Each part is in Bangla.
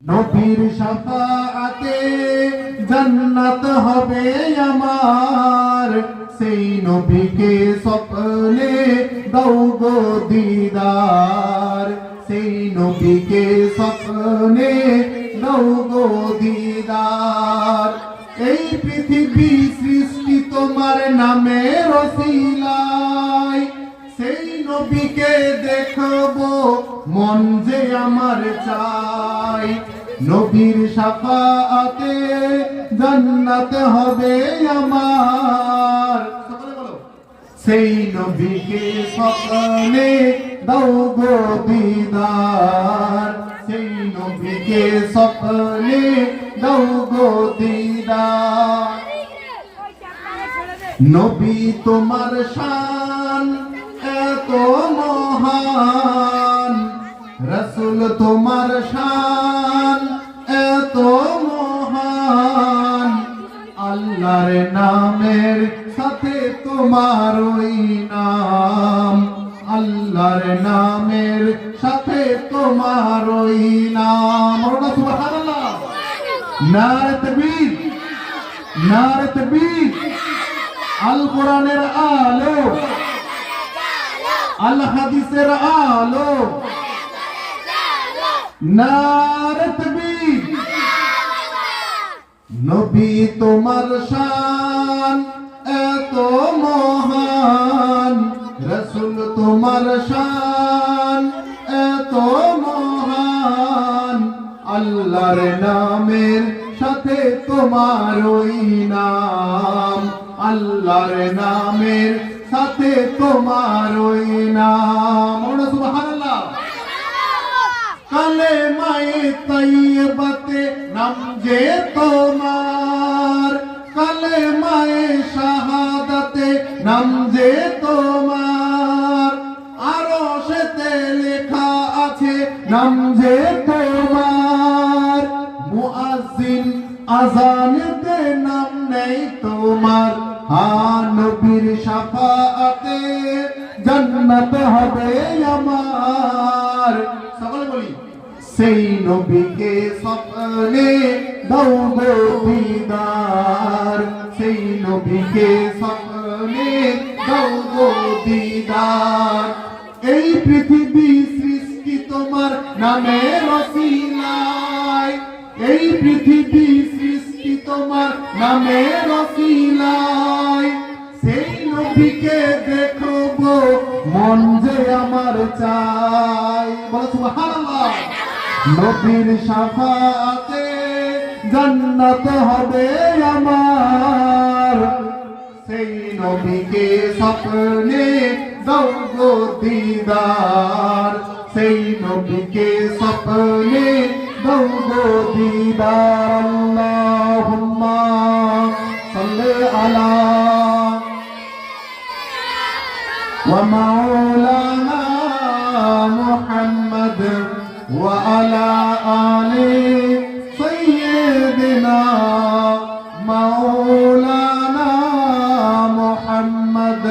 নবীর শাফাআতে জান্নাত হবে আমার, সেই নবীকে স্বপ্নে দাও গো দিদার, সেই নবীকে স্বপ্নে দাও গো দিদার। এই পৃথিবী সৃষ্টি তোমার নামে রসিলায়, সেই নবীকে দেখবো মন যে আমার চাই। নবীর শাফাআতে জান্নাত হবে আমার, সেই নবীকে স্বপ্নে দাও গো দিদার, সেই নবীকে স্বপ্নে দাও গো দিদার। নবী তোমার শান এত মহান, রাসূল তোমার শান এত মহান, আল্লাহর নামের সাথে তোমার ওই নাম, আল্লাহর নামের সাথে তোমার ওই নাম। সুবহানাল্লাহ, নারে তাকবীর, নারে তাকবীর। আল কোরআনের আলো, আল হাদিসের আলো, নারে তাকবীর। নবী তোমার শান এত মহান, রাসূল তোমার শান এত মহান, আল্লাহর নামের সাথে তোমার ওই নাম, আল্লাহর নামের সাথে তোমার ওই নাম। সুবহানাল্লাহ। কালেমায়ে তাইয়্যিবাতে নাম যে তোমার, কালেমায়ে শাহাদাতে নাম যে তোমার, আরশেতে লেখা আছে নাম যে তোমার, মুয়াজ্জিন আযানেতে নাম নেই তোমার। হ্যাঁ, নবীর শাফাআতে জান্নাত হবে আমার। সকলে বলি, সেই নবীকে স্বপ্নে দাও গো দিদার, সেই নবীকে স্বপ্নে দাও গো দিদার। এই পৃথিবী সৃষ্টি তোমার নামে রসিলায়, এই পৃথিবী সৃষ্টি তোমার নামে রসিলায়, সেই নবীকে দেখবো মন যে আমার চাই। বলো সুবহানাল্লাহ। নবীর শাফাআতে জান্নাত হবে আমার, সেই নবীকে স্বপ্নে দাও গো দিদার, সেই নবীকে স্বপ্নে দাও গো দিদার। আল্লাহুম্মা সাল্লি আলা ওয়া মাওলানা মুহাম্মদ ওয়া আলা আলি সাইয়্যিদিনা মাওলানা মুহাম্মদ।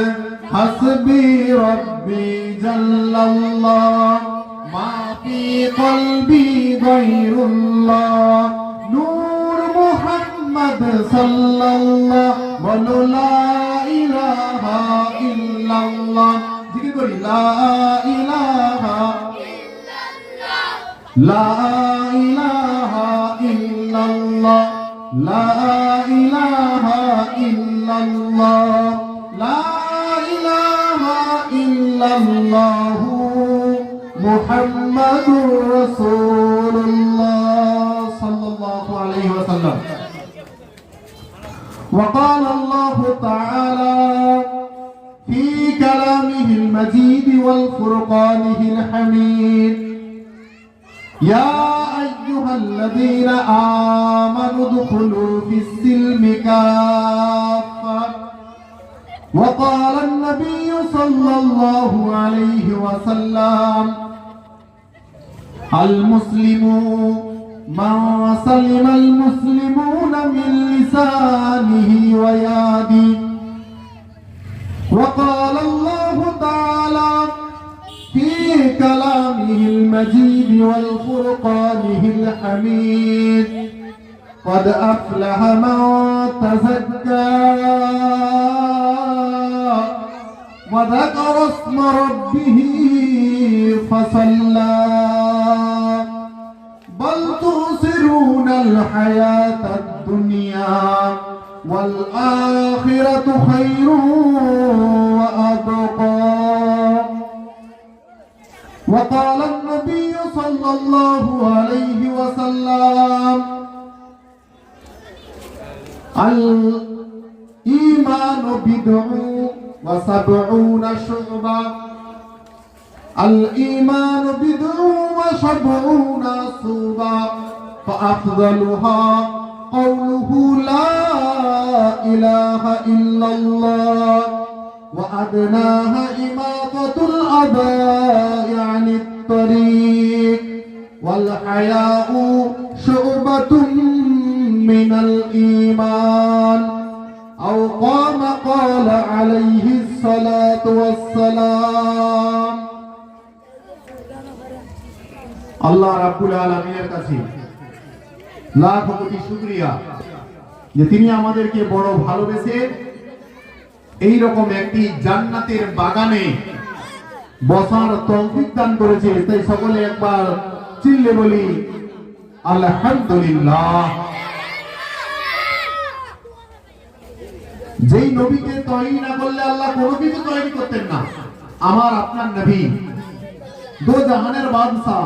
হাসবি রব্বি জাল্লাল্লাহ মা ফি কলবি গায়রুল্লাহ, নূর মুহাম্মদ সাল্লাল্লাহ, বলো লা ইলাহা ইল্লাল্লাহ। জিকির করি লা ইলাহা ইল্লাল্লাহ, লা ইলাহা ইল্লাল্লাহ, লা ইলাহা ইল্লাল্লাহ, লা ইলাহা ইল্লাল্লাহ মুহাম্মাদুর রাসূলুল্লাহ সাল্লাল্লাহু আলাইহি ওয়াসাল্লাম। وقال الله تعالى في كلامه المجيد والفرقانه الحميد: يا أيها الذين آمنوا ادخلوا في السلم كافة. وقال النبي صلى الله عليه وسلم: المسلم من سلم المسلمون من لسانه ويده. وقال الله تعالى في كلامه المجيد والفرقانه الحميد قد أفلح من تزكى وذكر اسم ربه فصلى بل تؤثرون الحياة الدنيا والآخرة خير وأبقى وقال النبي صلى الله عليه وسلم الإيمان بضع وسبعون شعبة الإيمان بضع وسبعون شعبة فأفضلها قوله لا إله إلا الله وأدناها إماطة الأذى عن الطريق والحياء شعبة من الإيمان أو قال عليه الصلاة والسلام আল্লাহ রাব্বুল আলামিনের কাছে লাখ কোটি শুকরিয়া যে তিনি আমাদেরকে বড় ভালোবেসে এই রকম একটি জান্নাতের বাগানে বসার তৌফিক দান করেছে। তাই সকলে একবার চিল্লে বলি আলহামদুলিল্লাহ। যেই নবীকে তৈরি না করলে আল্লাহ কোনো কিছু তৈরি করতেন না, আমার আপনার নবী দো জাহানের বাদশা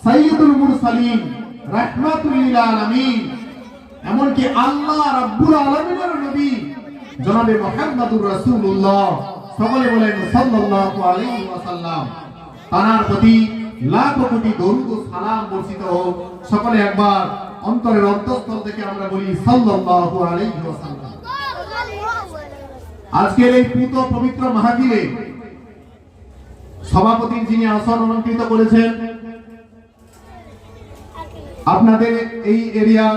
সাইয়্যিদুল মুরসালিন রাহমাতুল লিল আলামিন, এমনকি আল্লাহ রাব্বুল আলামিনের নবী জনাবে মুহাম্মদুর রাসূলুল্লাহ, সকলে বলেন সাল্লাল্লাহু আলাইহি ওয়াসাল্লাম, তার প্রতি লাখ কোটি দরুদ ও সালাম বর্ষিত হোক। সকলে একবার অন্তরের অন্তঃস্থল থেকে আমরা বলি সাল্লাল্লাহু আলাইহি ওয়াসাল্লাম। আজকের এই পুত পবিত্র মাহফিলে সভাপতি যিনি আসন অলঙ্কৃত করেছেন, আপনাদের এই এরিয়া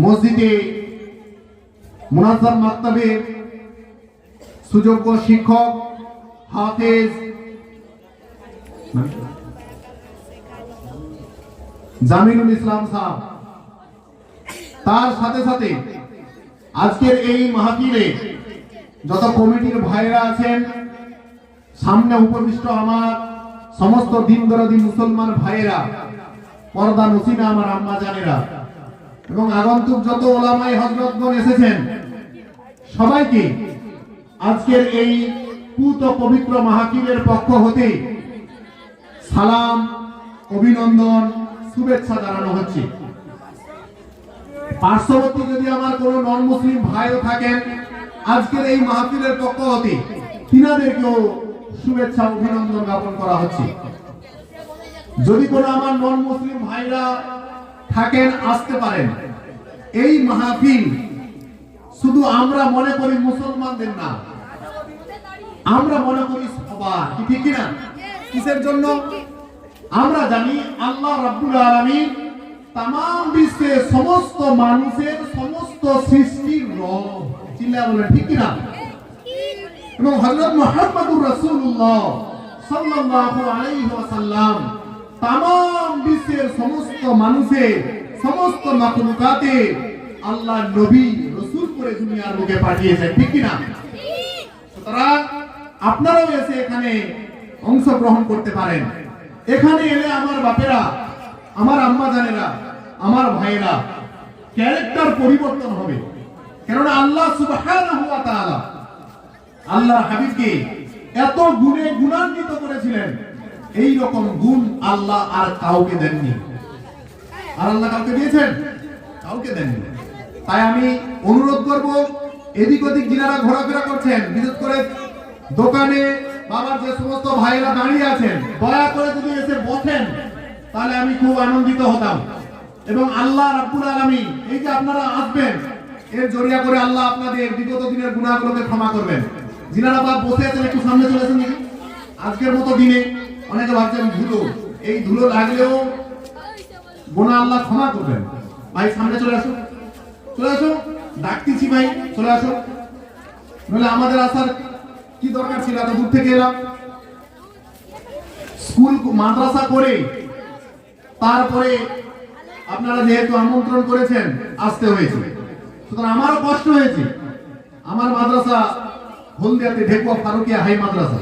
মসজিদে মুনাজ্জাম মাকতাবের সুযোগ্য শিক্ষক হাফেজ জামিলুল ইসলাম সাহেব, তার সাথে সাথে আজকের এই মাহফিলে যত কমিটির ভাইরা আছেন, সামনে উপবিষ্ট আমার সমস্ত দিনদরদি মুসলমান ভাইয়েরা, পর্দা নসিনা আমার আম্মা জানেরা, এবং আগন্তুক যত ওলামায়ে হযরতগণ এসেছেন, সবাইকে আজকের এই পুত পবিত্র মাহফিলের পক্ষ হতে সালাম, অভিনন্দন, শুভেচ্ছা জানানো হচ্ছে। পার্শ্ববর্তী যদি আমার কোনো নন মুসলিম ভাইও থাকেন, আজকের এই মাহফিলের পক্ষ হতে তিনাদেরকেও শুভেচ্ছা অভিনন্দন জ্ঞাপন করা হচ্ছে। যদি কোনো আমার নন মুসলিম ভাইরা থাকেন, আসতে পারেন। এই মাহফিল শুধু আমরা মনে করি মুসলমানদের না, আমরা মনে করি সবার, ঠিক কিনা? কিসের জন্য? আমরা জানি আল্লাহ রাব্বুল আলামিন তামাম বিশ্বের সমস্ত মানুষের সমস্ত সৃষ্টির রব, চিল্লা বলেন ঠিক কিনা? এবং হযরত মুহাম্মদুর রাসূলুল্লাহ সাল্লাল্লাহু আলাইহি ওয়াসাল্লাম তামাম বিশ্বের সমস্ত মানুষের সমস্ত মাখলুকাতে আল্লাহ নবী রাসূল করে দুনিয়ার বুকে পাঠিয়েছেন, ঠিক কিনা? সুতরাং আপনারাও এসে এখানে অংশগ্রহণ করতে পারেন। এখানে এলে আমার বাপেরা, আমার আম্মা জানেরা, আমার ভাইয়েরা ক্যারেক্টার পরিবর্তন হবে। কেননা আল্লাহ সুবহানাহু ওয়া তাআলা আল্লাহর হাবিবকে এত গুণে গুণান্বিত করেছিলেন, এই রকম গুণ আল্লাহ আর কাউকে দেননি। আর আল্লাহ কাউকে দিয়েছেন? কাউকে দেননি। তাই আমি অনুরোধ করব, এদিক ওদিক যিনারা ঘোরাফেরা করছেন, বিশেষ করে দোকানে বাবার যে সমস্ত ভাইরা দাঁড়িয়ে আছেন, দয়া করে যদি এসে বসেন তাহলে আমি খুব আনন্দিত হতাম। এবং আল্লাহ রাব্বুল আলামিন এই যে আপনারা আসবেন, এর জরিয়া করে আল্লাহ আপনাদের বিগত দিনের গুনাহগুলোকে ক্ষমা করবেন। যিনারা বাপ বসে আছেন একটু সামনে চলে আসেন দেখি। আজকের মতো দিনে অনেকে ভাবছেন ধুলো, এই ধুলো লাগলেও গুনাহ আল্লাহ ক্ষমা করবেন। ভাই সামনে চলে আসুন, চলে আসুন, ডাকতেছি ভাই, চলে আসুন। নইলে আমাদের আসার কি দরকার ছিল? এত দূর থেকে এলাম। স্কুল মাদ্রাসা করে তারপরে আপনারা যেহেতু আমন্ত্রণ করেছেন আসতে হয়েছে, সুতরাং আমারও কষ্ট হয়েছে। আমার মাদ্রাসা হলদিয়াতে ঢেকুয়া ফারুকিয়া হাই মাদ্রাসা,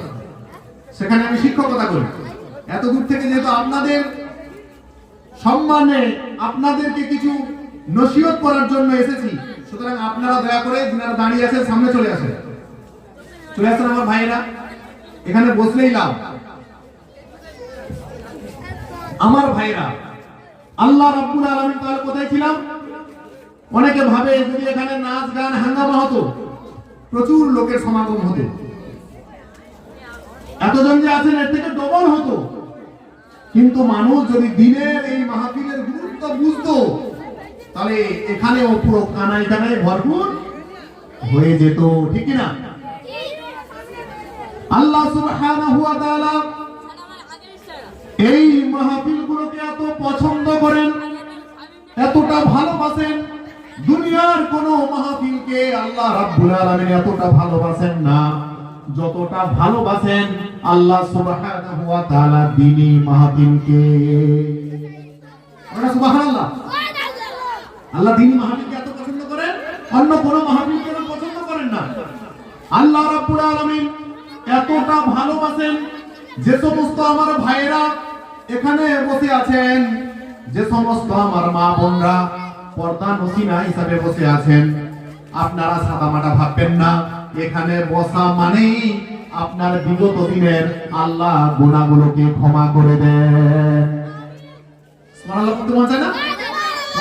সেখানে আমি শিক্ষকতা করি। এত দূর থেকে যেহেতু আপনাদের সম্মানে আপনাদেরকে কিছু নসিহত করার জন্য এসেছি, সুতরাং আপনারা দয়া করে যারা দাঁড়িয়ে আছেন সামনে চলে আসেন। চলে আসেন আমার ভাইরা, এখানে বসলেই লাভ। আমার ভাইরা, আল্লাহ রাব্বুল আলামিন তাআলা কোথায় ছিলাম? অনেকে ভাবে যদি এখানে নাচ গান হাঙ্গামা হতো, প্রচুর লোকের সমাগম হতো, এতজন যে আছেন এর থেকে ডবল হতো। কিন্তু মানুষ যদি দিনের এই মাহফিলের গুরুত্ব বুঝতো, তাহলে এখানেও পুরো কানায় কানায় ভরপুর হয়ে যেত, ঠিক কি না? আল্লাহ সুবহানাহু ওয়া তাআলা এই মাহফিলগুলোকে এত পছন্দ করেন, এতটা ভালোবাসেন। দুনিয়ার কোন মাহফিলকে আল্লাহ রাব্বুল আলামিন এতটা ভালোবাসেন না যতটা ভালোবাসেন আল্লাহ সুবহানাহু ওয়া তাআলা দ্বীনি মাহফিলকে। সুবহানাল্লাহ। আল্লাহ দ্বীনি মাহফিলকে এত পছন্দ করেন, অন্য কোন মাহফিলকে পছন্দ করেন না। আল্লাহ রাব্বুল আলামিন এতটা ভালোবাসেন, যে সমস্ত আমার ভাইয়েরা এখানে বসে আছেন, যে সমস্ত আমার মা বোনরা পর্দা নসিনা হিসাবে বসে আছেন, আপনারা সাদামাটা ভাববেন না। এখানে বসা মানেই আপনার বিগত দিনের আল্লাহ গুনাহগুলোকে ক্ষমা করে দেন। সুবহানাল্লাহ বলতে মজা না?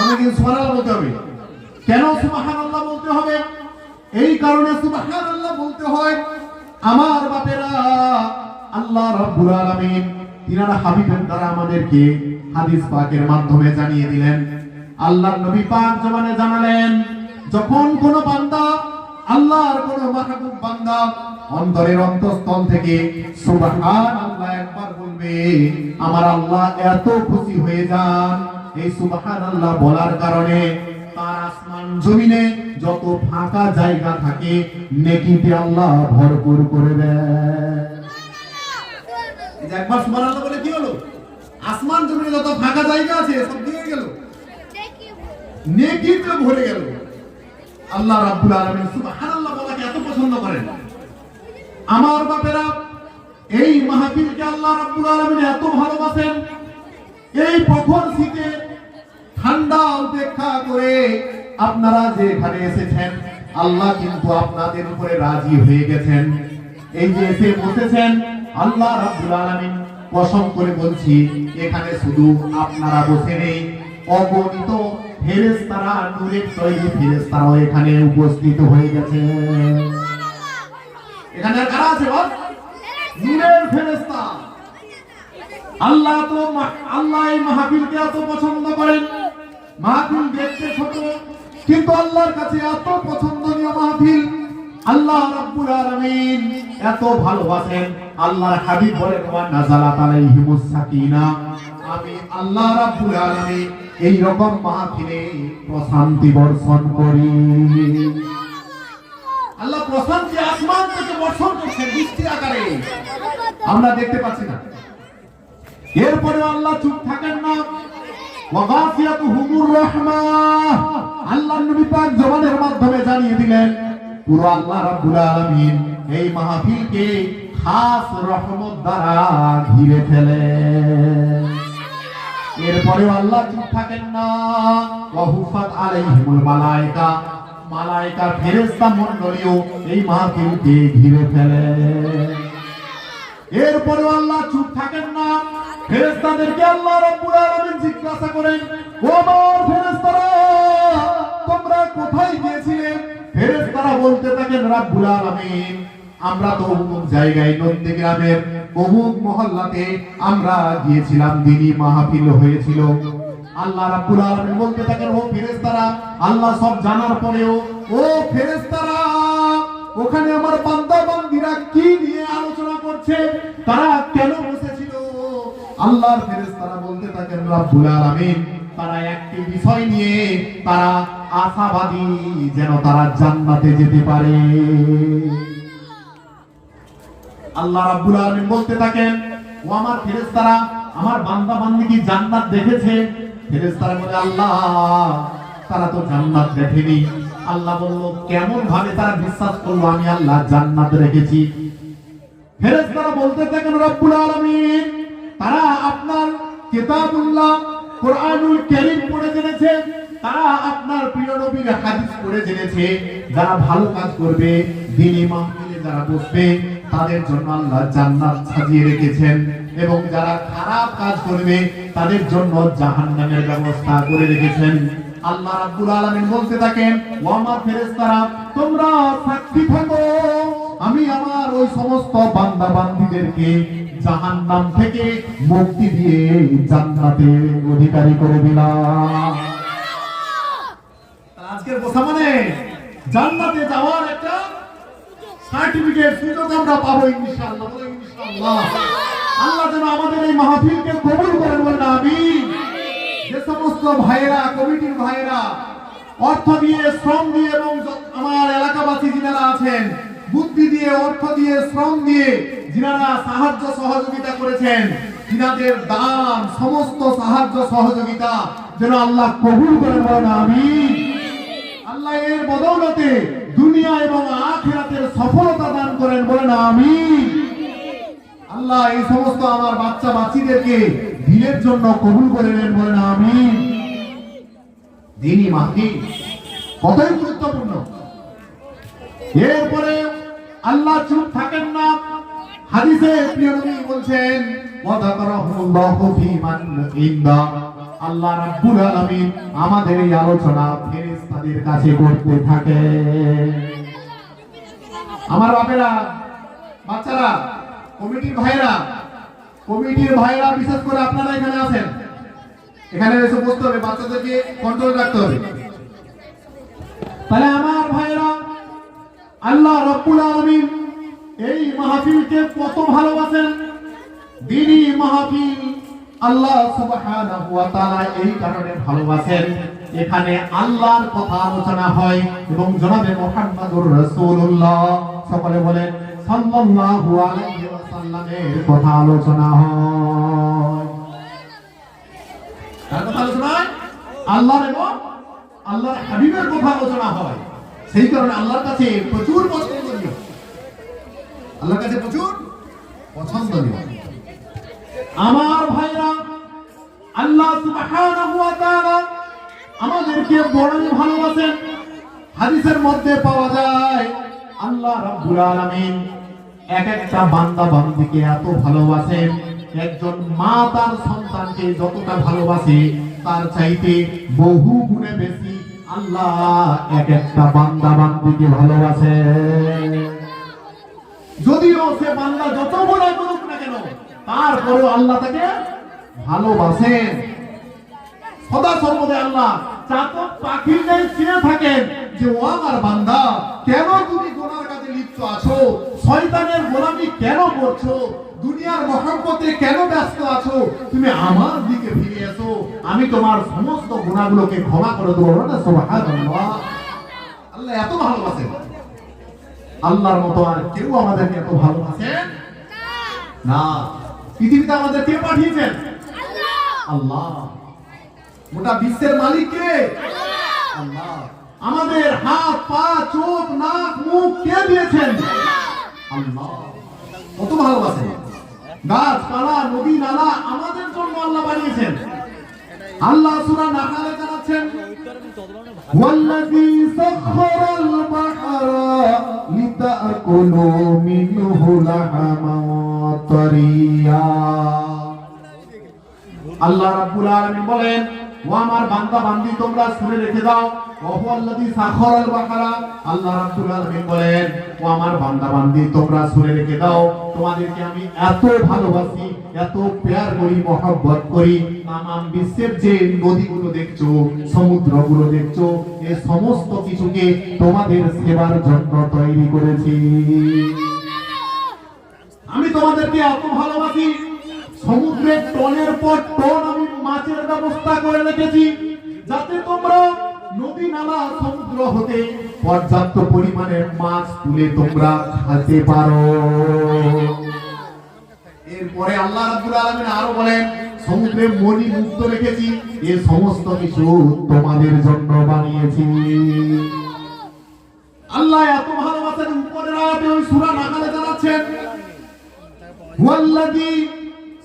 অনেকদিন সুবহানাল্লাহ বলতে হবে। কেন সুবহানাল্লাহ বলতে হবে? এই কারণে সুবহানাল্লাহ বলতে হয়, আমার বাপেরা, আল্লাহ রাব্বুল আলামিন তিনারা হাবিবের দ্বারা আমাদেরকে হাদিস পাকের মাধ্যমে জানিয়ে দিলেন। আল্লাহর নবী পাক জবানে জানালেন, যখন কোন বান্দা আল্লাহর কোন মাহবুব বান্দা অন্তরের অন্তঃস্থল থেকে সুবহানাল্লাহ একবার বলবে, আমার আল্লাহ এত খুশি হয়ে যান। এই সুবহানাল্লাহ বলার কারণে তার আসমান জমিনে যত ফাঁকা জায়গা থাকে নেকিতে আল্লাহ ভরপুর করে দেয়। এই যে একবার সুবহানাল্লাহ বলে কি হলো? আসমান জমিনে যত ফাঁকা জায়গা আছে সব দিয়ে গেল, নেকিতে ভরে গেল। আল্লাহ রাব্বুল আলামিন সুবহানাল্লাহ বলাকে এত পছন্দ করেন। আমার বাপেরা, এই মাহফিলকে আল্লাহ রাব্বুল আলামিন এত ভালোবাসেন। এই প্রখর শীতে ঠান্ডা উপেক্ষা করে আপনারা যে এখানে এসেছেন, আল্লাহ কিন্তু আপনাদের উপরে রাজি হয়ে গেছেন। এই যে এসে বসেছেন, আল্লাহ রাব্বুল আলামিন কসম করে বলছি, এখানে শুধু আপনারা বসে নেই, অগণিত ফেরেশতারা, নূরের তৈরি ফেরেশতারাও এখানে উপস্থিত হয়ে গেছে। এখানে কারা আছে বল? নূরের ফেরেশতা। আল্লাহ এই মাহফিলকে এত পছন্দ করেন। মাহফিল দেখতে ছোট, কিন্তু আল্লাহর কাছে এত পছন্দনীয় মাহফিল। আল্লাহ রাব্বুল আলামিন এত ভালোবাসেন। আল্লাহর হাবিব বলেন, ওয়া নাযালাত আলাইহিমুস সাকিনা। আমি আল্লাহ রাব্বুল আলামিন এই রকম মাহফিলে প্রশান্তি বর্ষণ করি। আল্লাহ প্রশান্তি আসমান থেকে বর্ষণ করছেন বৃষ্টি আকারে, আমরা দেখতে পাচ্ছি না। এরপরে আল্লাহ চুপ থাকেন না। ওয়াগাসিয়াতুহুমুর রাহমাহ, আল্লাহর নবী পাক জবানের মাধ্যমে জানিয়ে দিলেন, পুরো আল্লাহ রাব্বুল আলামিন এই মাহফিলকে খাস রহমত দ্বারা ঘিরে ফেলেন। এরপরে আল্লাহ চুপ থাকেন না। ওয়াহুফাত আলাইহিমুল মালায়েকা, মালায়েকা ফেরেশতা মণ্ডলীও এই মাহফিলকে ঘিরে ফেলেন। এরপরে আল্লাহ চুপ থাকেন না। ফেরেশতাদেরকে আল্লাহ রাব্বুল আলামিন জিজ্ঞাসা করেন, ও আমার ফেরেশতারা, তোমরা কোথায় গিয়েছিলে? ফেরেশতারা বলতে থাকেন, রাব্বুল আলামিন, আমরা তো অমুক জায়গায় নন্দীগ্রামের অমুক মহল্লাতে আমরা গিয়েছিলাম, দ্বীনি মাহফিল হয়েছিল। আল্লাহ রাব্বুল আলামিন বলতে থাকেন, ও ফেরেশতারা, আল্লাহ সব জানার পরেও, ও ফেরেশতারা, ওখানে আমার বান্দা বান্দীরা কি নিয়ে আলোচনা করছে, তারা কেন বসেছিল? আল্লাহর ফেরেশতারা বলতে থাকেন, রাব্বুল আলামিন, তারা একটি বিষয় নিয়ে তারা আশাবাদী, যেন তারা জান্নাতে যেতে পারে। আল্লাহ রাব্বুল আলামিন বলতে থাকেন, ও আমার ফেরেশতারা, আমার বান্দা বান্দি কি জান্নাত দেখেছে? ফেরেশতারা বলে আল্লাহ তারা তো জান্নাত দেখেনি। আল্লাহ বলল কেমন ভাবে তারা বিশ্বাস করলো আমি আল্লাহ জান্নাত রেখেছি? ফেরেশতারা বলতে থাকেন রব্বুল আলামিন তারা আপনার কিতাবুল্লাহ কোরআনুল কারীম পড়ে জেনেছে, তারা আপনার প্রিয় নবীর হাদিস পড়ে জেনেছে। যারা ভালো কাজ করবে, দ্বীনি মাহফিলে যারা বসবে, তাদের জন্য আল্লাহ জান্নাত সাজিয়ে রেখেছেন, এবং যারা খারাপ কাজ করবে তাদের জন্য জাহান্নামের ব্যবস্থা করে রেখেছেন। আল্লাহ রাব্বুল আলামিন বলতে থাকেন ও আমার ফেরেশতারা তোমরা সাক্ষী থাকো, আমি আমার ওই সমস্ত বান্দা বান্দীদেরকে জাহান্নাম থেকে মুক্তি দিয়ে জান্নাতের অধিকারী করে দিলাম। আজকের কথা মানে জান্নাতে যাওয়ার একটা সার্টিফিকেট সুযোগ আমরা পাবো ইনশাআল্লাহ। বলে ইনশাআল্লাহ। আল্লাহ যেন আমাদের এই মাহফিলকে কবুল করেন, বলেন আমিন। যে সমস্ত ভাইয়েরা, কমিটির ভাইয়েরা অর্থ দিয়ে, শ্রম দিয়ে, এবং আমার এলাকাবাসী যারা আছেন বুদ্ধি দিয়ে, অর্থ দিয়ে, শ্রম দিয়ে যারা সাহায্য সহযোগিতা করেছেন, তিনাদের দান, সমস্ত সাহায্য সহযোগিতা যেন আল্লাহ কবুল করেন, বলেন আমিন। আল্লাহ এর বদৌলতে দুনিয়া এবং আখিরাতের সফলতা দান করেন, বলেন আমিন। আল্লাহ এই সমস্ত আমার বাচ্চা বাচ্চীদেরকে দিনের জন্য কবুল করে নেন, বলেন আমিন। দ্বীনি মাহফিল কতই গুরুত্বপূর্ণ। এরপরে আল্লাহ চুপ থাকেন না। হাদিসে প্রিয় নবী বলছেন ওয়াদাকারাহুল্লাহু ফীমান ইনদা, আল্লাহ রাব্বুল আলামিন আমাদের এই আলোচনা ফেরেশতাদের কাছে করতে থাকে। আমার বাপেরা, বাচ্চারা, কমিটির ভাইরা বিশেষ করে আপনারা এখানে আছেন, এখানে এসে বসতে হবে, বাচ্চাদেরকে কন্ট্রোল রাখতে হবে। তাহলে আমার ভাইরা, আল্লাহ রাব্বুল আলামিন এই মাহফিলকে কত ভালোবাসেন। দ্বীনি মাহফিল আল্লাহ সুবহানাহু ওয়া তাআলা এই কারণে ভালোবাসেন, এখানে আল্লাহর কথা আলোচনা হয় এবং জনাবে মুহাম্মদুর রাসূলুল্লাহ, সকলে বলেন সাল্লাল্লাহু আলাইহি ওয়াসাল্লামের কথা আলোচনা হয়। কার কথা আলোচনা হয়? আল্লাহর এবং আল্লাহর হাবিবের কথা আলোচনা হয়। সেই কারণে আল্লাহর কাছে প্রচুর পছন্দনীয়, আল্লাহর কাছে প্রচুর পছন্দনীয়। আমার ভাইরা, আল্লাহ সুবহানাহু ওয়া তাআলা আমাদেরকে বড়ই ভালোবাসেন। হাদিসের মধ্যে পাওয়া যায় আল্লাহ রাব্বুল আলামিন এক একটা বান্দা বান্দীকে এত ভালোবাসেন, একজন মা তার সন্তানকে যতটা ভালোবাসে তার চাইতে বহু গুণে বেশি আল্লাহ এক একটা বান্দা বান্দীকে ভালোবাসে। যদিও সে বান্দা যত বড় করুক না কেন, তারপরে আল্লাহ তাকে ভালোবাসেন। সদা সর্বদা আল্লাহ চাতক পাখির ন্যায় চেয়ে থাকেন যে ও আমার বান্দা, কেন তুমি গুনার কাজে লিপ্ত আছো, শয়তানের গোলামি কেন করছো, দুনিয়ার মহব্বতে কেন ব্যস্ত আছো, তুমি আমার দিকে ফিরে এসো, আমি তোমার সমস্ত গুনাহগুলোকে ক্ষমা করে দেবো। না সুবহানাল্লাহ। আল্লাহ এত ভালোবাসেন, আল্লাহর মতো আর কেউ আমাদেরকে এত ভালোবাসেন না। পৃথিবীতে আমাদের কে পাঠিয়েছেন? আল্লাহ। গোটা বিশ্বের মালিক কে? আল্লাহ। আমাদের হাত, পা, চোখ, নাক, মুখ কে দিয়েছেন? আল্লাহ। কত ভালোবাসেন। গাছপালা, নদী, নালা আমাদের জন্য আল্লাহ বানিয়েছেন। আল্লাহ সূরা নাহলে জানাচ্ছেন ওয়াল্লাযী সাখখারাল বাহরা লিতাকুলু মিনহু লাহমান তারিয়া। আল্লাহ রাব্বুল আলামিন বলেন ও আমার বান্দা বান্দি তোমরা শুনে রেখে দাও, ওয়াল্লাযী সাখখারাল বাহরা, আল্লাহ রাব্বুল আলামিন বলেন ও আমার বান্দা বান্দি তোমরা শুনে রেখে দাও, তোমাদেরকে আমি এত ভালোবাসি, এত প্যার করি, মহব্বত করি, তামাম বিশ্বের যে নদীগুলো দেখছো, সমুদ্রগুলো দেখছো, এই সমস্ত কিছুকে তোমাদের সেবার জন্য তৈরি করেছি। আমি তোমাদেরকে এত ভালোবাসি, সমুদ্রের টনের পর টন আমি মাছের ব্যবস্থা করে রেখেছি, যাতে তোমরা নদী, নালা, সমুদ্র হতে পর্যাপ্ত পরিমাণে মাছ তুলে তোমরা খেতে পারো। এরপরে আল্লাহ রাব্বুল আলামিন আরো বলেন, সমুদ্রে মণি মুক্ত রেখেছি, এই সমস্ত কিছু তোমাদের জন্য বানিয়েছি। আল্লাহ এত ভালোবাসেন, উপরের আয়াতে ওই সূরা নাহলে জানাচ্ছেন, ওয়াল্লাযী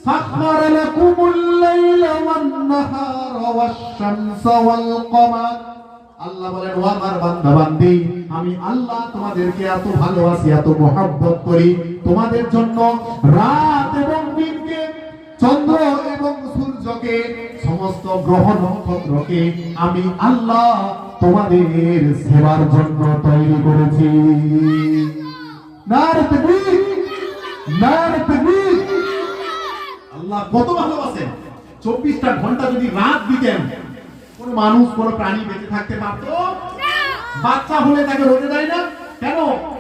সাখখারা লাকুমুল লাইলা ওয়ান নাহারা ওয়াশ-শামসা ওয়াল কমার। আল্লাহ বলেন, ও আমার বান্দা বান্দি, আমি আল্লাহ তোমাদেরকে এত ভালোবাসি, এত মহব্বত করি, তোমাদের জন্য রাত এবং দিনকে, চন্দ্র এবং সূর্যকে, সমস্ত গ্রহ নক্ষত্রকে আমি আল্লাহ তোমাদের সেবার জন্য তৈরি করেছি। নারে তাকবীর, নারে তাকবীর। আল্লাহ কত ভালোবাসেন। 24টা ঘন্টা যদি রাত দিতেন, কোন মানুষ কোন প্রাণী বেঁচে থাকতে পারতো? বাচ্চা হলে তাকে রোদে দেয় না কেন?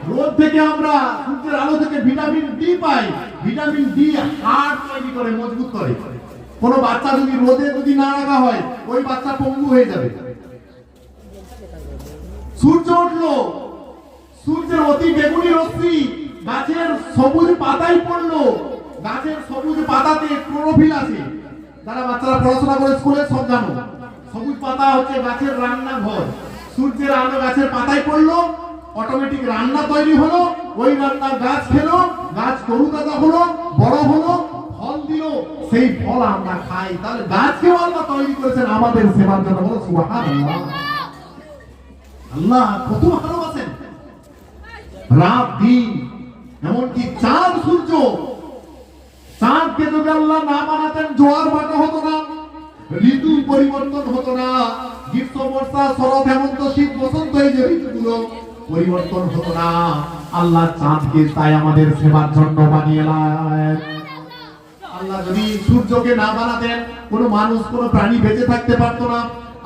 রোদ থেকে আমরা, সূর্যের আলো থেকে ভিটামিন ডি পাই। ভিটামিন ডি হাড় তৈরি করে, মজবুত করে। কোন বাচ্চা যদি রোদে যদি না রাখা হয়, ওই বাচ্চা পঙ্গু হয়ে যাবে। সূর্য উঠলো, সূর্যের অতি বেগুনি রশ্মি গাছের সবুজ পাতায় পড়লো, গাছের সবুজ পাতাতে ক্লোরোফিল আছে। যারা বাচ্চারা পড়াশোনা করে স্কুলে সব জানো, সবুজ পাতা হচ্ছে গাছের রান্নাঘর। সূর্যের আলো গাছের পাতায় পড়লো, অটোমেটিক রান্না তৈরি হলো, ওই রান্না গাছ খেলো, গাছ তরুতাজা হলো, বড় হলো, ফল দিল, সেই ফল আমরা খাই। তাহলে গাছকেও আল্লাহ তৈরি করেছেন আমাদের সেবার জন্য। বলো সুবহানাল্লাহ। আল্লাহ কত ভালোবাসেন। রাত দিন, এমনকি চাঁদ সূর্য, চাঁদকে যদি আল্লাহ না বানাতেন, জোয়ার ভাটা হতো না, ঋতু পরিবর্তন হতো না, গ্রীষ্ম বর্ষা শরৎ হেমন্ত শীত বসন্ত, এই যে ঋতুগুলো পরিবর্তন হতো না। আল্লাহ চাঁদকে তাই আমাদের সেবার জন্য বানিয়েছেন। আল্লাহ যদি সূর্যকে না বানাতেন, কোনো মানুষ কোনো প্রাণী বেঁচে থাকতে পারতো না।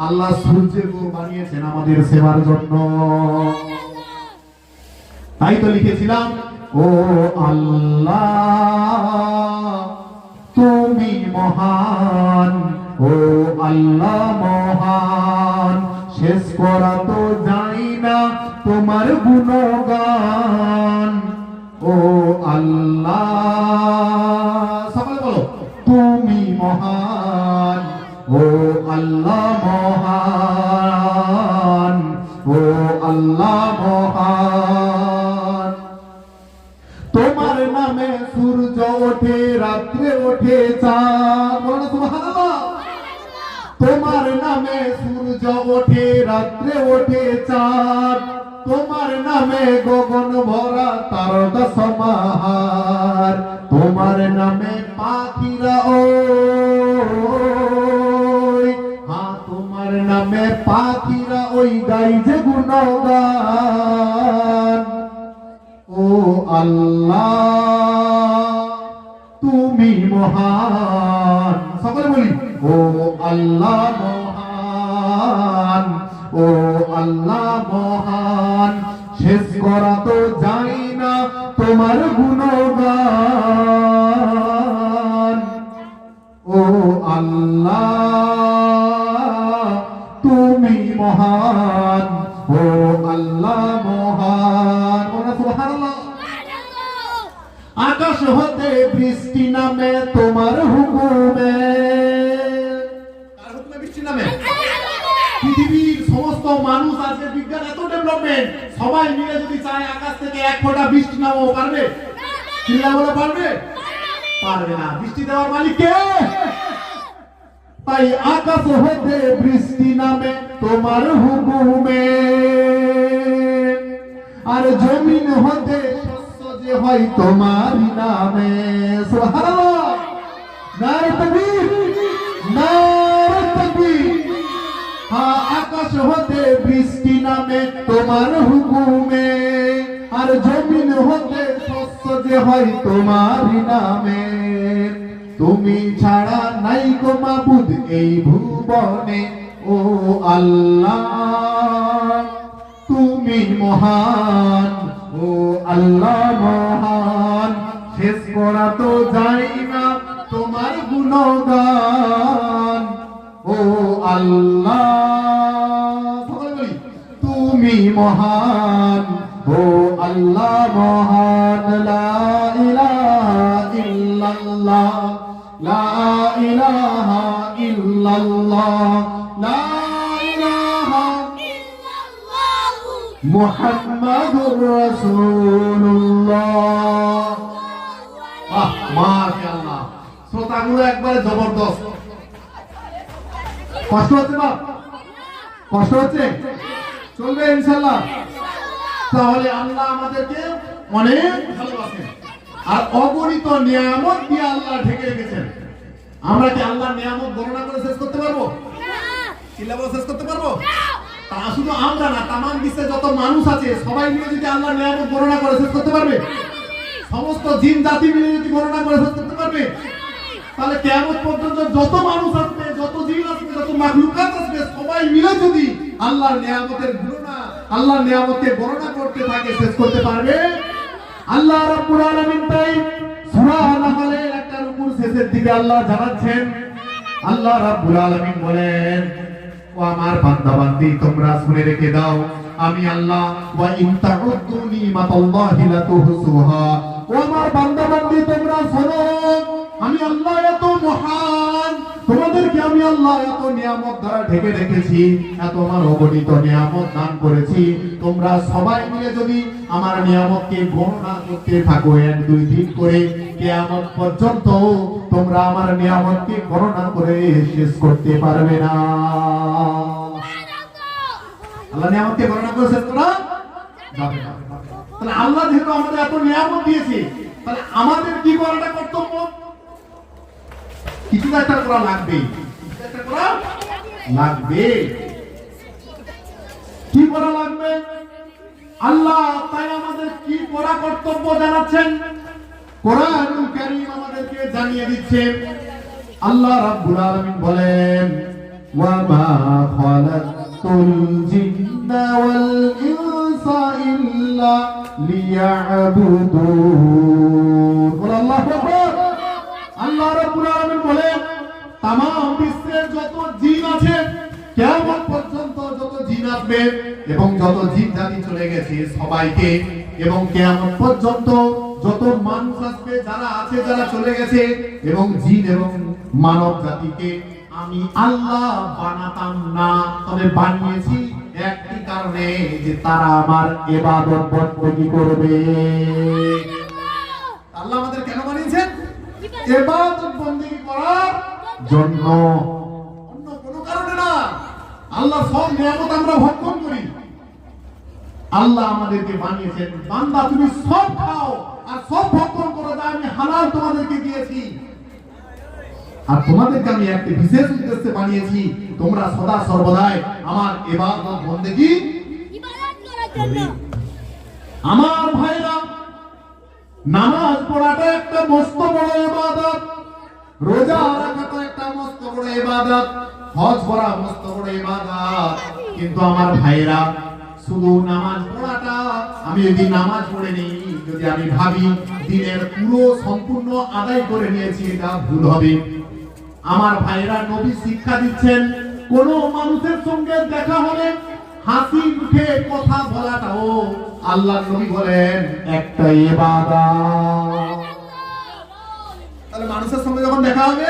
আল্লাহ সূর্যকে বানিয়েছেন আমাদের সেবার জন্য। তাই তো লিখেছিলাম, ও আল্লাহ তুমি মহান, ও আল্লাহ মহান, শেষ করা তো যায় না তোমার গুণগান। ও আল্লাহ, সকলে বলো, তুমি মহান, ও আল্লাহ মহান, ও আল্লাহ মহান। তোমার নামে সূর্য ওঠে, রাত্রে ওঠে চাঁদ। বলো সুবহানাল্লাহ। তোমার নামে সূর্য ওঠে, রাত্রে ওঠে চাঁদ। তোমার নামে গগন ভরা তারকা সমাহার। তোমার নামে পাখিরা ওই, হ্যাঁ তোমার নামে পাখিরা ওই গাই যে গুণগান। ও আল্লাহ তুমি মহান, সকলে বলি, ও আল্লাহ মহান, ও আল্লাহ মহান, শেষ করা তো যায় না তোমার গুণগান। ও আল্লাহ তুমি মহান, ও আল্লাহ মহান। সুবহানাল্লাহ। আকাশ হতে বৃষ্টি নামে তোমার হুকুমে। কার হুকুমে বৃষ্টি নামে? পৃথিবীর সমস্ত মানুষ, আজকে বিজ্ঞান এত ডেভেলপমেন্ট, সবাই মিলে যদি চায় আকাশ থেকে এক ফোঁটা বৃষ্টি নামাও, পারবে? চিল্লা বলে পারবে? পারবে না। বৃষ্টি দেওয়ার মালিক কে? তাই আকাশ হতে বৃষ্টি নামে তোমার হুকুমে, আর জমিন হতে শস্য যে হয় তোমার নামে। সুবহানাল্লাহ। নারে তাকবীর, নারে তাকবীর। হ্যাঁ, আকাশ হতে বৃষ্টি নামে তোমার হুকুমে, আর জমিন হতে শস্য যে হয় তোমার নামে। তুমি ছাড়া নাই গো মাবুদ এই ভুবনে, ও আল্লাহ তুমি মহান, ও আল্লাহ মহান, শেষ করা তো যায় না তোমার গুণগান। ও আল্লাহ, সকলে বলি, তুমি মহান, ও আল্লাহ মহান। লা ইলাহা ইল্লাল্লাহ। ইল্লাল্লাহ লা ইলাহা ইল্লাল্লাহ লা ইলাহা ইল্লাল্লাহ মুহাম্মাদুর রাসূলুল্লাহ। মাশাআল্লাহ, শ্রোতাগুলো একবারে জবরদস্ত। কষ্ট হচ্ছে না? কষ্ট হচ্ছে? চলবে ইনশাআল্লাহ। তাহলে আল্লাহ আমাদেরকে অনেক ভালোবাসেন আর অগণিত নিয়ামত দিয়ে আল্লাহ ঢেকে রেখেছেন। আমরা কি আল্লাহর নিয়ামত গণনা করে শেষ করতে পারবো? সিলেবাস শেষ করতে পারবো? তা শুধু আমরা না, তামাম বিশ্বে যত মানুষ আছে সবাই মিলে যদি আল্লাহর নিয়ামত গণনা করে শেষ করতে পারবে? সমস্ত জিন জাতি মিলে যদি গণনা করে শেষ করতে পারবে? তাহলে কিয়ামত পর্যন্ত যত মানুষ আসবে, যত জিন আসবে, যত মাখলুকাত আসবে, সবাই মিলে যদি আল্লাহর নিয়ামতের গণনা, আল্লাহর নিয়ামতের গণনা করতে থাকে, শেষ করতে পারবে? আল্লাহ রাব্বুল আলামিন তাই সূরা নাহলের একটা রুকুর শেষের দিকে আল্লাহ জানাচ্ছেন, আল্লাহ রাব্বুল আলামিন বলেন, ও আমার বান্দা-বান্দি তোমরা শুনে রেখে দাও, আমি আল্লাহ ওয়া ইন তাউদ্দু নিমাতাল্লাহি লা তুহসুহা। ও আমার বান্দা-বান্দি তোমরা শোনো, আমি আল্লাহ এত মহান, তোমাদেরকে আমি আল্লাহ এত নিয়ামত দ্বারা ঢেকে রেখেছি, এত আমার অগণিত নিয়ামত দান করেছি। তোমরা সবাই মিলে যদি আমার নিয়ামতকে গণনা করতে থাকো 1-2-3 করে, কিয়ামত পর্যন্ত তোমরা আমার নিয়ামতকে গণনা করে শেষ করতে পারবে না। আল্লাহ নিয়ামতকে গণনা করে শেষ করা যাবে না। তাহলে আল্লাহ যেহেতু আমাদের এত নিয়ামত দিয়েছে, তাহলে আমাদের কি করাটা কর্তব্য? কিছু একটা করা লাগবে, কিছু একটা করা লাগবে। কি করা লাগবে? আল্লাহ তাই আমাদের কি করা কর্তব্য জানাচ্ছেন, কোরআনুল কারীম আমাদেরকে জানিয়ে দিচ্ছেন। আল্লাহ রাব্বুল আলামিন বলেন, ওয়া মা খালাকতুল জিন্না ওয়াল ইনসা ইল্লা লিয়াবুদুন। আল্লাহু আকবার। আল্লাহ রাব্বুল আলামিন বলেন, तमाम বিশ্বের যত জিন আছে, কিয়ামত পর্যন্ত যত জিন আসবে এবং যত জিন জাতি চলে গেছে সবাইকে, এবং কিয়ামত পর্যন্ত যত মানুষ আসবে, যারা আছে যারা চলে গেছে, এবং জিন এবং মানব জাতিকে আমি আল্লাহ বানাতাম না, তবে বানিয়েছি একটি কারণে, যে তারা আমার ইবাদত বন্দী করবে। আল্লাহ আমাদের কেন বানিয়েছেন? ইবাদত বন্দী করার জন্য, অন্য কোনো কারণে না। আল্লাহ সব নিয়ামত আমরা ভক্ষণ করি, আল্লাহ আমাদেরকে বানিয়েছেন, বান্দা তুমি সব খাও আর সব ভক্ষণ করো, যা আমি হালাল তোমাদেরকে দিয়েছি, আর তোমাদেরকে আমি একটা বিশেষ উদ্দেশ্যে বানিয়েছি, তোমরা সদা সর্বদাই আমার ইবাদত বন্দেগী করার জন্য। আমার ভাইরা, নামাজ পড়াটা একটা মস্ত বড় ইবাদত, রোজা রাখাটা একটা মস্ত বড় ইবাদত, হজ করা মস্ত বড় ইবাদত। কিন্তু আমার ভাইরা, শুধু নামাজ পড়াটা, আমি যদি নামাজ পড়ে নেই, যদি আমি ভাবি দিনের পুরো সম্পূর্ণ আদায় করে নিয়েছি, এটা ভুল হবে। আমার ভাইরা, নবী শিক্ষা দিচ্ছেন, কোন মানুষের সঙ্গে দেখা হলে হাসি মুখে কথা বলাটাও আল্লাহর নবী বলেন একটা ইবাদত। তাহলে মানুষের সঙ্গে যখন দেখা হবে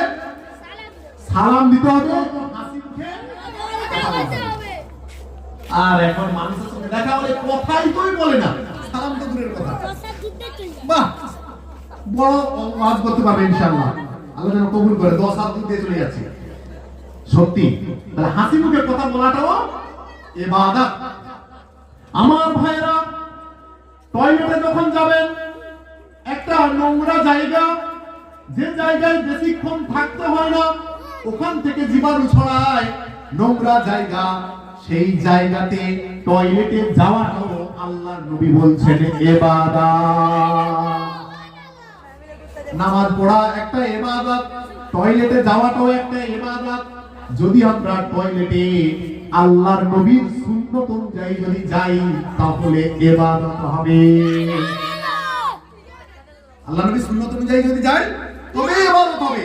সালাম দিতে হবে, হাসি মুখে কথা বলতে হবে। আর এখন মানুষের সঙ্গে দেখা হলে কথাই কই বলে না, সালাম তো দূরের কথা। বাহ, বড় ওয়াজ করতে পারবে ইনশাআল্লাহ, আল্লাহ যেন কবুল করে। 10 হাত দিয়ে চলে যাচ্ছে সত্যি। তাহলে হাসি মুখে কথা বলাটাও ইবাদত। আমার ভাইরা, টয়লেটে যখন যাবেন, একটা নোংরা জায়গা, যে জায়গায় বেশিক্ষণ থাকতে হয় না, ওখান থেকে জীবাণু ছড়ায়, নোংরা জায়গা, সেই জায়গাতে টয়লেটে যাওয়াটাও আল্লাহর নবী বলছেন ইবাদত। নামাজ পড়া একটা ইবাদত, টয়লেটে যাওয়াটাও একটা ইবাদত। যদি আমরা টয়লেটে আল্লাহর নবীর সুন্নত অনুযায়ী যদি যাই, তাহলে ইবাদত হবে। আল্লাহর নবীর সুন্নত অনুযায়ী যদি যাই, তবে ইবাদত হবে।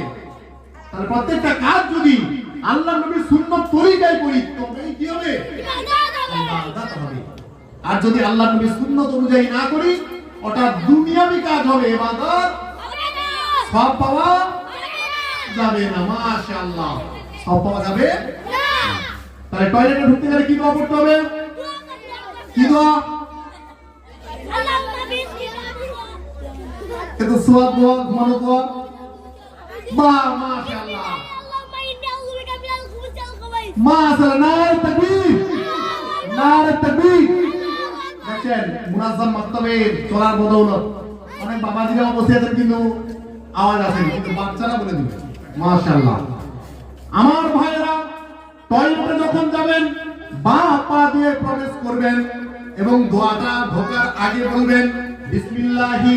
তাহলে প্রত্যেকটা কাজ যদি আল্লাহর নবীর সুন্নত তরিকায় করি, তবেই কি হবে? ইবাদত হবে। আর যদি আল্লাহর নবীর সুন্নত অনুযায়ী না করি, ওটা দুনিয়াবি কাজ হবে, ইবাদত সব পাওয়া যাবে না। মাশাআল্লাহ, সব পাওয়া যাবে না। তাহলে টয়লেটে ঢুকতে গেলে কি দোয়া পড়তে হবে? কি দোয়া? এটা সুয়া দোয়া, ঘুমানো দোয়া। বাহ, মাশাআল্লাহ, মাশাআল্লাহ, নারে তাকবীর, নারে তাকবীর। দেখেন মুনাজ্জাম মাকতাবে চলার বদৌলত অনেক বাবাজিরা বসে আছেন, কিন্তু আওয়াজ আসে না, কিন্তু বাচ্চারা বলে দিবে। মাশাআল্লাহ। আমার ভাইয়েরা, টয়লেটে যখন যাবেন বাঁ পা দিয়ে প্রবেশ করবেন এবং দোয়াটা ঢোকার আগে বলবেন বিসমিল্লাহি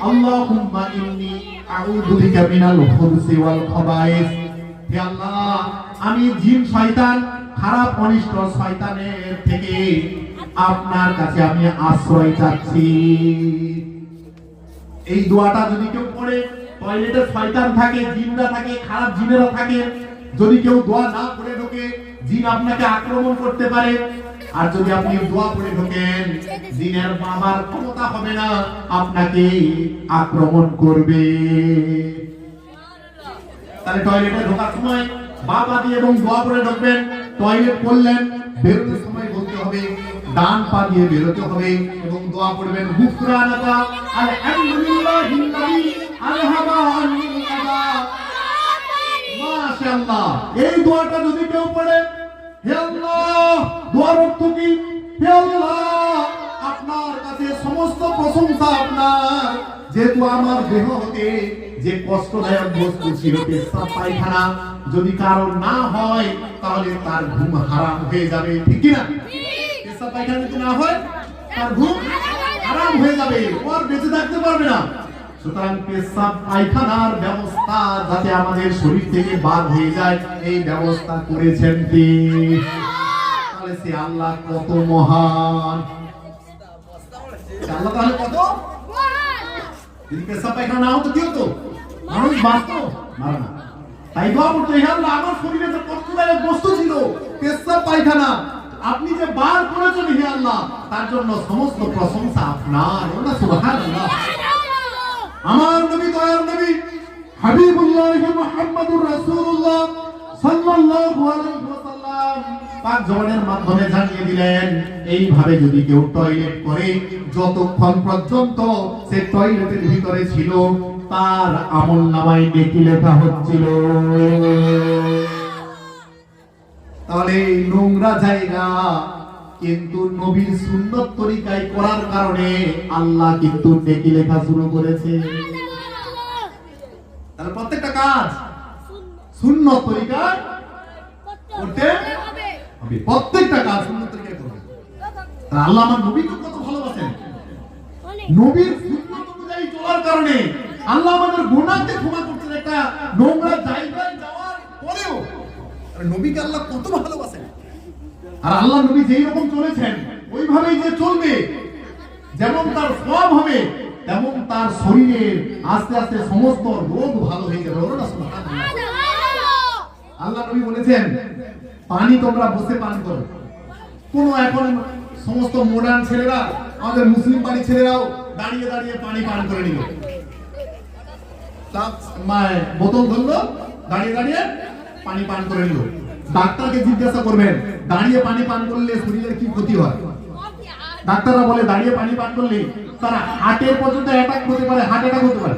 আল্লাহুম্মা ইন্নী আউযু বিকা মিনাল খুবুসি ওয়াল খাবায়েস। হে আল্লাহ, আমি জিন শয়তান, খারাপ অনিষ্ট শয়তানের থেকে আপনার কাছে আমি আশ্রয় চাচ্ছি। এই দোয়াটা যদি কেউ পড়ে, টয়লেটে শয়তান থাকে, জিনরা থাকে, খারাপ জিনেরা থাকে, যদি কেউ দোয়া না পড়ে ঢোকে জিন আপনাকে আক্রমণ করতে পারে। আর যদি আপনি দোয়া পড়ে ঢোকেন জিনের বাবার ক্ষমতা হবে না, আপনাকে আক্রমণ করবে। তাহলে টয়লেটে ঢোকার সময় বাবা দিয়ে এবং দোয়া পড়ে ঢোকবেন। টয়লেট করলেন, বেরোনোর সময় বলতে হবে ডান পা দিয়ে বেরোতে হবে এবং দোয়া পড়বেন গুফরানাকা আলহামদুলিল্লাহিল্লাযী আযহাবা আন্নিল আযা। মাশাআল্লাহ। এই দোয়াটা যদি কেউ পড়ে, হে আল্লাহ, দোয়ার অর্থ কি? হে আল্লাহ, আপনার কাছে সমস্ত প্রশংসা আপনার, যেহেতু আমার দেহ হতে যে কষ্টদায়ক বস্তু ছিল পেশাব পায়খানা, যদি কারণ না হয় তাহলে তার ঘুম হারাম হয়ে যাবে। ঠিক কি না? পেশাব পায়খানা যদি না হয় তার ঘুম হারাম হয়ে যাবে, ও আর বেঁচে থাকতে পারবে না। সুতরাং পেশাব পায়খানার ব্যবস্থা যাতে আমাদের শরীর থেকে বার হয়ে যায়, এই ব্যবস্থা করেছেন কে? তাহলে সে আল্লাহ কত মহান। আল্লাহ তাহলে কত মহান। যদি পেশাব পায়খানা না হতো কি হতো? মানুষ বাঁচতো না। তাই দোয়া করতে, হে আল্লাহ, আমার শরীরে যে কষ্টদায়ক বস্তু ছিল পেশাব পায়খানা, আপনি যে বার করেছেন হে আল্লাহ, তার জন্য সমস্ত প্রশংসা আপনার। সুবহানাল্লাহ। আমার নবী, দয়ার নবী হাবিবুল্লাহ মুহাম্মদুর রাসূলুল্লাহ সাল্লাল্লাহু আলাইহি ওয়াসাল্লাম পাক জবানের মাধ্যমে জানিয়ে দিলেন, এইভাবে যদি কেউ টয়লেট করে, যতক্ষণ পর্যন্ত সে টয়লেটের ভিতরে ছিল তার আমলনামায় নেকি লেখা হচ্ছিল। তাহলে এই নোংরা জায়গা কিন্তু নবীর সুন্নত তরিকায় করার কারণে আল্লাহ কিন্তু নেকি লেখা শুরু করেছে। তাহলে প্রত্যেকটা কাজ সুন্নত তরিকায় করতে হবে, প্রত্যেকটা কাজ সুন্নত তরিকায় করতে হবে। আল্লাহ আমার নবীকে কত ভালোবাসেন, নবীর সুন্নত অনুযায়ী চলার কারণে আল্লাহ আমাদের গুনাহকে ক্ষমা করছেন। একটা নোংরা জায়গায় যাওয়ার পরেও নবীকে আল্লাহ কত ভালোবাসেন। আর আল্লাহ নবী যেই রকম চলেছেন ওইভাবেই যে চলবে, যেমন তার সওয়াব হবে তেমন তার শরীরের আস্তে আস্তে সমস্ত রোগ ভালো হয়ে যাবে। আল্লাহ নবী বলেছেন পানি তোমরা বসে পান করো। কোন এখন সমস্ত মডার্ন ছেলেরা, আমাদের মুসলিম বাড়ির ছেলেরাও দাঁড়িয়ে দাঁড়িয়ে পানি পান করে নিল। বোতল ধরলো, দাঁড়িয়ে দাঁড়িয়ে পানি পান করে নিল। ডাক্তারকে জিজ্ঞাসা করবেন দাঁড়িয়ে পানি পান করলে শরীরের কি ক্ষতি হয়? ডাক্তাররা বলে দাঁড়িয়ে পানি পান করলে তার হার্টের পর্যন্ত অ্যাটাক হতে পারে, হার্ট অ্যাটাক হতে পারে।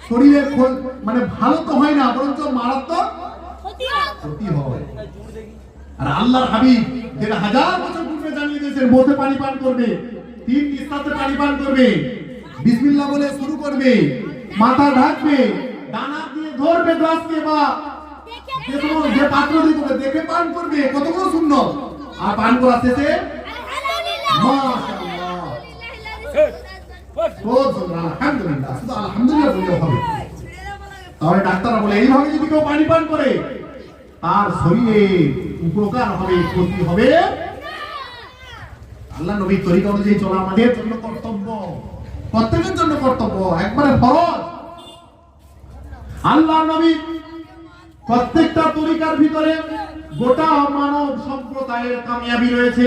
শরীরের মানে ভালো তো হয় না, বরঞ্চ মারাত্মক ক্ষতি হয়। আর আল্লাহর হাবিব ১,৫০০ বছর পূর্বে জানিয়ে দিয়েছেন বসে পানি পান করবে, ৩ নিঃশ্বাসে পানি পান করবে, বিসমিল্লাহ বলে শুরু করবে, মাথা ঢাকবে, ডানা দিয়ে ধরবে গ্লাসকে বা যে পাত্র দিয়ে দেখে পান করবে। কতগুলো সুন্নাত। আর পান করা শেষে মাশাআল্লাহ, আলহামদুলিল্লাহ, শুধু আলহামদুলিল্লাহ বললে হবে। তাহলে ডাক্তাররা বলে এইভাবে যদি কেউ পানি পান করে তার শরীরে উপকার হবে, ক্ষতি হবে। আল্লাহ নবীর তরিকা অনুযায়ী চলা আমাদের জন্য কর্তব্য, প্রত্যেকের জন্য কর্তব্য, একবারে ফরজ। আল্লাহ নবী প্রত্যেকটা তরিকার ভিতরে গোটা মানব সম্প্রদায়ের কামিয়াবি রয়েছে।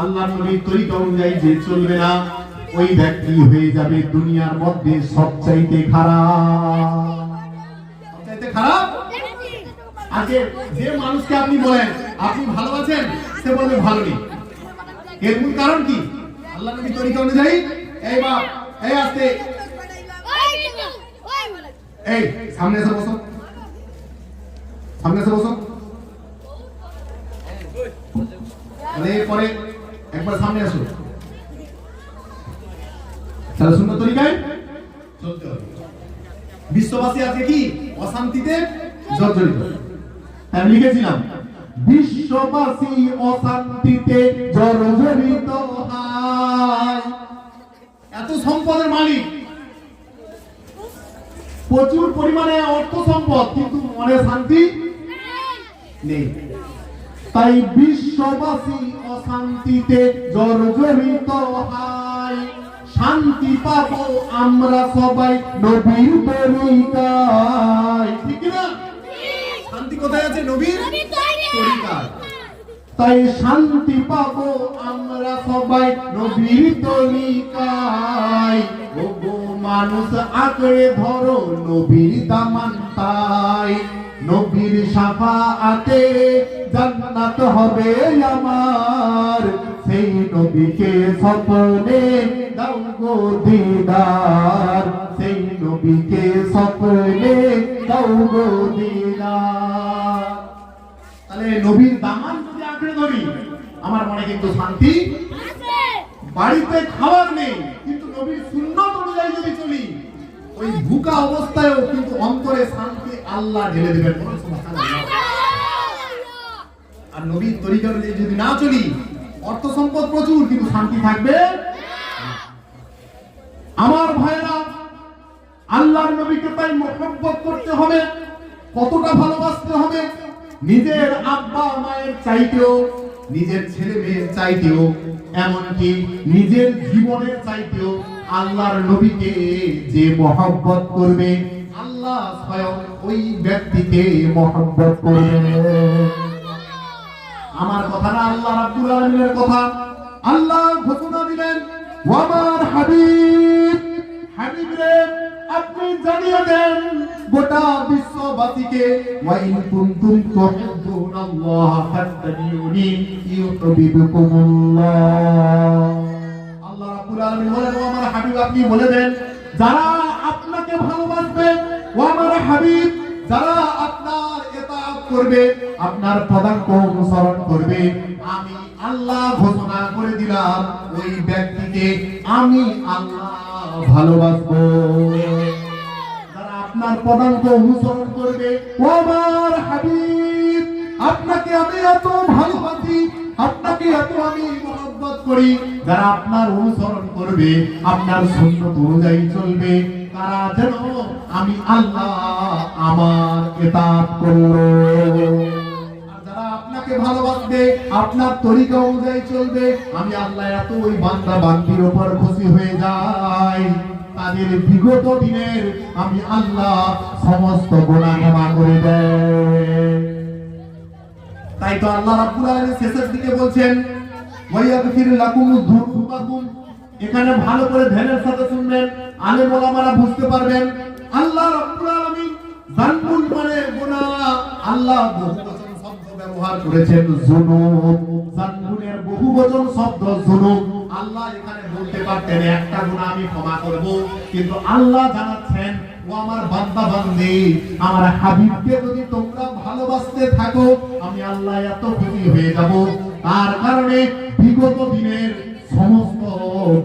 আল্লাহ নবীর তরিকা অনুযায়ী যে চলবে না ওই ব্যক্তি হয়ে যাবে দুনিয়ার মধ্যে সবচাইতে খারাপ। সবচাইতে খারাপ। আজকে যে মানুষকে আপনি বলেন আপনি ভালো আছেন, সে বলবে ভালো নেই। এর মূল কারণ কি? আল্লাহ নবী তরিকা অনুযায়ী এই বাপ এই আস্তে এই সামনে এসে বসো, সামনে এসে বসো। পরে একবার সামনে আসো। তাহলে সুন্দর তরিকায় চলতে হবে। বিশ্ববাসী আজকে কি অশান্তিতে জর্জরিত। আমি লিখেছিলাম বিশ্ববাসী অশান্তিতে জর্জরিত হয়। এত সম্পদের মালিক, প্রচুর পরিমাণে অর্থ সম্পদ, কিন্তু মনে শান্তি নেই। তাই বিশ্ববাসী অশান্তিতে জর্জরিত হয়। শান্তি পাবো আমরা সবাই নবীর তরিকায়। ঠিক না? শান্তি কোথায় আছে? নবীর তরিকায়। তাই শান্তি পাবো আমরা সবাই নবীর তরিকায়। ওগো মানুষ আঁকড়ে ধরো নবীর দামান, তাই নবীর শাফাআতে জান্নাত হবে আমার। সেই নবীকে স্বপ্নে দাও গো দিদার, সেই নবীকে স্বপ্নে দাও গো দিদার। তাহলে নবীর দামান যদি আঁকড়ে ধরি, আমার মনে কিন্তু শান্তি আছে। বাড়িতে খাবার নেই, কিন্তু নবীর সুন্নাত অনুযায়ী যদি চলি, ওই ভুকা অবস্থায়ও কিন্তু অন্তরে শান্তি আল্লাহ ঢেলে দেবেন। আর নবীর তরিকা অনুযায়ী যদি না চলি, অর্থ সম্পদ প্রচুর, কিন্তু শান্তি থাকবে। আমার ভাইরা, আল্লাহর নবীকে তাই মহব্বত করতে হবে। কতটা ভালোবাসতে হবে? নিজের আব্বা মায়ের চাইতেও, নিজের ছেলে মেয়ের চাইতেও, এমনকি নিজের জীবনের চাইতেও আল্লাহর নবীকে যে মহব্বত করবে, আল্লাহ স্বয়ং ওই ব্যক্তিকে মহব্বত করবে। আমার কথা না, আল্লাহ রাব্বুল আলামিনের কথা। আল্লাহ ঘোষণা দিলেন, আমার হাবিব, হাবিব রে আপনি জানিয়ে দেন গোটা বিশ্ববাসীকে, ওয়া ইন কুনতুম তুহিব্বুনাল্লাহ ফাত্তাবিউনি ইউহিব্বুকুমুল্লাহ। আল্লাহ রাব্বুল আলামিন বলেন, ও আমার হাবিব আপনি বলে দেন, যারা আপনাকে ভালোবাসবে, ও আমার হাবিব যারা আপনার ইতাআত করবে, আপনার পদাঙ্ক অনুসরণ করবে, আমি আল্লাহ ঘোষণা করে দিলাম ওই ব্যক্তিকে আমি আল্লাহ ভালোবাসবো। যারা আপনার পদাঙ্ক অনুসরণ করবে, ও আমার হাবিব আপনাকে আমি এত ভালোবাসি, আপনাকে এত আমি মহব্বত করি, যারা আপনার অনুসরণ করবে, আপনার সুন্নাত অনুযায়ী চলবে, তারা যেন আমি আল্লাহ আমার ইতাআত করবে। আর যারা আপনাকে ভালোবাসবে, আপনার তরিকা অনুযায়ী চলবে, আমি আল্লাহ এত ওই বান্দা বান্দির উপর খুশি হয়ে যাই, তাদের বিগত দিনের আমি আল্লাহ সমস্ত গুনাহ ক্ষমা করে দেই। তাই তো আল্লাহ রাব্বুল আলামিন শেষের দিকে বলছেন, ওয়ায়াগফির লাকুম যুনুবাকুম। এখানে ভালো করে ধ্যানের সাথে শুনবেন, আলেম ওলামারা বুঝতে পারবেন। আল্লাহ রাব্বুল আলামিন যানবুন মানে গুনাহ, আল্লাহ বহুবচন শব্দ ব্যবহার করেছেন যুনুব। যানবুনের বহুবচন শব্দ যুনুব। আল্লাহ এখানে বলতে পারতেন একটা গুনাহ আমি ক্ষমা করব, কিন্তু আল্লাহ জানাচ্ছেন, ও আমার বান্দা বান্দি, আমার হাবিবকে যদি তোমরা ভালোবাসতে থাকো, আমি আল্লাহ এত খুশি হয়ে যাব, তার কারণে বিগত দিনের সমস্ত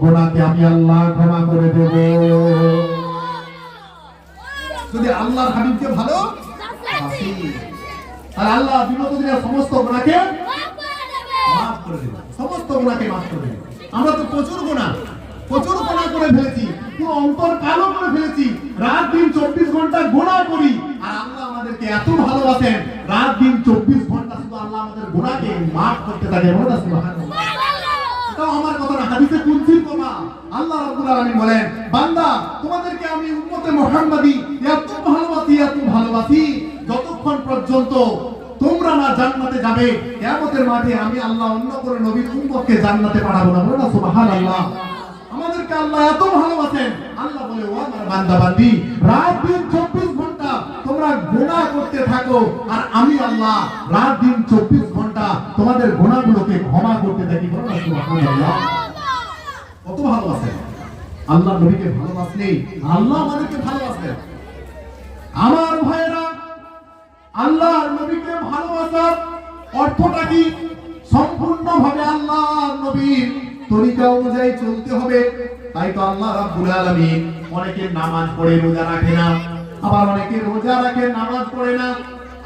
গুনাহকে আমি আল্লাহ ক্ষমা করে দেব। যদি আল্লাহর হাবিবকে ভালোবাসি, তাহলে আল্লাহ বিগত দিনের সমস্ত গুনাহকে মাফ করে দেবে, সমস্ত গুনাহকে মাফ করে দেবে। আমরা তো প্রচুর গুনাহ করে ফেলেছি, পুরো অন্তর কালো করে ফেলেছি, রাত দিন 24 ঘন্টা গুনাহ করি, আর আল্লাহ আমাদেরকে এত ভালোবাসেন, রাত দিন 24 ঘন্টা শুধু আল্লাহ আমাদের গুনাহকে মাফ করতে থাকে। সুবহানাল্লাহ। এটাও আমার কথা না, হাদিসে কুদসির কথা। আল্লাহ রাব্বুল আলামিন বলেন, বান্দা তোমাদেরকে আমি উম্মতে মুহাম্মাদি এত ভালোবাসি, যতক্ষণ পর্যন্ত তোমরা না জান্নাতে যাবে, কিয়ামতের মাঠে আমি আল্লাহ অন্য কোন নবীর উম্মতকে জান্নাতে পাঠাবো না। বলো না সুবহানাল্লাহ। আমাদেরকে আল্লাহ এত ভালোবাসেন, আল্লাহ বলে ও আমার বান্দা বান্দি রাত দিন 24 ঘন্টা তোমরা গুনাহ করতে থাকো, আর আমি আল্লাহ রাত দিন 24 ঘন্টা তোমাদের গুনাহগুলোকে ক্ষমা করতে থাকি। বলো না সুবহানাল্লাহ। কত ভালোবাসেন আল্লাহ নবীকে, ভালোবাসলে আল্লাহ আমাদেরকে ভালোবাসেন। আমার ভাইরা, আল্লাহর নবীকে ভালোবাসার অর্থটা কি? সম্পূর্ণভাবে আল্লাহর নবীর তরিকা অনুযায়ী চলতে হবে। তাই তো আল্লাহ রাব্বুল আলামিন অনেকে নামাজ পড়ে রোজা রাখে না, আবার অনেকে রোজা রাখে নামাজ পড়ে না,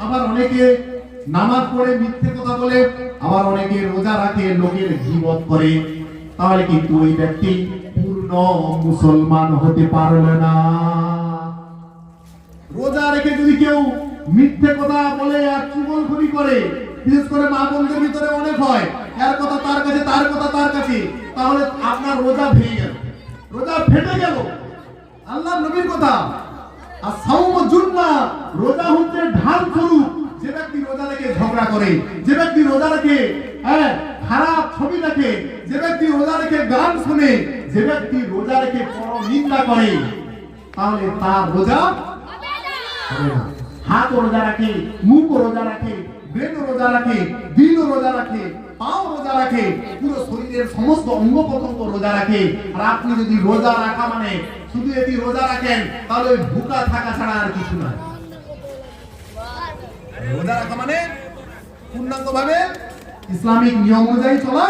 আবার অনেকে নামাজ পড়ে মিথ্যে কথা বলে, আবার অনেকে রোজা রাখে লোকের গীবত করে। তাহলে কিন্তু ওই ব্যক্তি পূর্ণ মুসলমান হতে পারল না। রোজা রেখে যদি কেউ মিথ্যে কথা বলে আর চুগলখড়ি করে, বিশেষ করে মা বোনদের ভিতরে অনেক হয়, এর কথা তার কাছে, তার কথা তার কাছে, তাহলে আপনার রোজা ভেঙে গেল, রোজা ফেটে গেল। আল্লাহর নবীর কথা, আর সাওম জুন্নাহ, রোজা হচ্ছে ঢাল স্বরূপ। যে ব্যক্তি রোজা রেখে ঝগড়া করে, যে ব্যক্তি রোজা রেখে খারাপ ছবি দেখে, যে ব্যক্তি রোজা রেখে গান শুনে, যে ব্যক্তি রোজা রেখে পরনিন্দা করে, তাহলে তার রোজা হবে না। হাত রোজা রাখে, মুখ রোজা রাখে, ব্রেন রোজা রাখে, দিল রোজা রাখে, পাও রোজা রাখে, পুরো শরীরের সমস্ত অঙ্গ প্রত্যঙ্গ রোজা রাখে। আর আপনি যদি রোজা রাখা মানে শুধু যদি রোজা রাখেন, তাহলে ভুকা থাকা ছাড়া আর কিছু না। রোজা রাখা মানে পূর্ণাঙ্গ ভাবে ইসলামিক নিয়ম অনুযায়ী চলা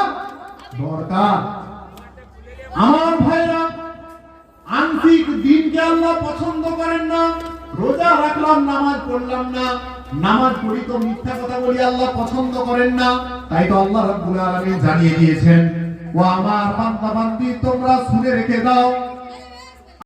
দরকার। আমার ভাইরা, আংশিক দিনকে আল্লাহ পছন্দ করেন না। রোজা রাখলাম, নামাজ পড়লাম না, নামাজ পড়ি তো মিথ্যা কথা বলি, আল্লাহ পছন্দ করেন না। তাই তো আল্লাহ রাব্বুল আলামিন জানিয়ে দিয়েছেন, ও আমার বান্দা বান্দি তোমরা শুনে রেখে দাও,